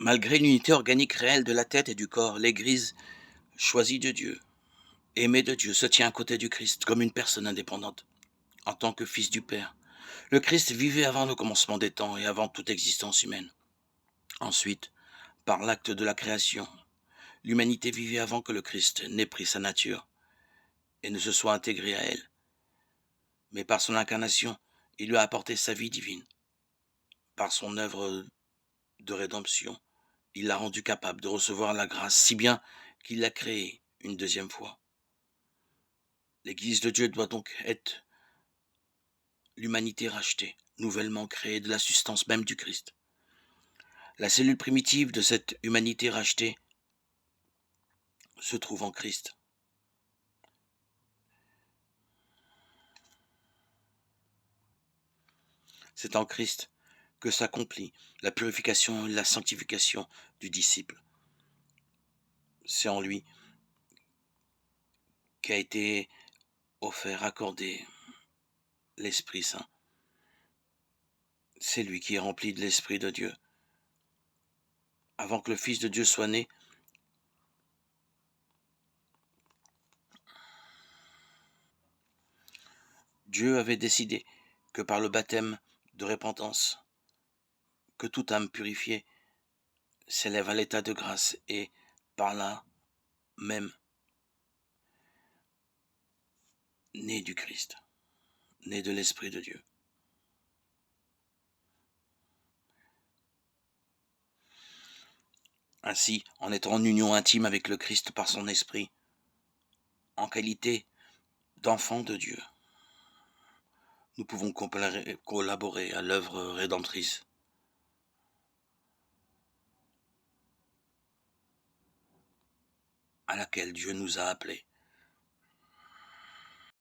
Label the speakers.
Speaker 1: Malgré l'unité organique réelle de la tête et du corps, l'Église, choisie de Dieu, aimée de Dieu, se tient à côté du Christ comme une personne indépendante, en tant que fils du Père. Le Christ vivait avant le commencement des temps et avant toute existence humaine. Ensuite, par l'acte de la création, l'humanité vivait avant que le Christ n'ait pris sa nature et ne se soit intégré à elle. Mais par son incarnation, il lui a apporté sa vie divine. Par son œuvre de rédemption, il l'a rendu capable de recevoir la grâce, si bien qu'il l'a créée une deuxième fois. L'Église de Dieu doit donc être l'humanité rachetée, nouvellement créée de la substance même du Christ. La cellule primitive de cette humanité rachetée se trouve en Christ. C'est en Christ que s'accomplit la purification et la sanctification du disciple. C'est en lui qu'a été offert, accordé l'Esprit Saint. C'est lui qui est rempli de l'Esprit de Dieu. Avant que le Fils de Dieu soit né, Dieu avait décidé que par le baptême de repentance, que toute âme purifiée s'élève à l'état de grâce et par là même né du Christ, né de l'Esprit de Dieu. Ainsi, en étant en union intime avec le Christ par son Esprit, en qualité d'enfants de Dieu, nous pouvons collaborer à l'œuvre rédemptrice à laquelle Dieu nous a appelés.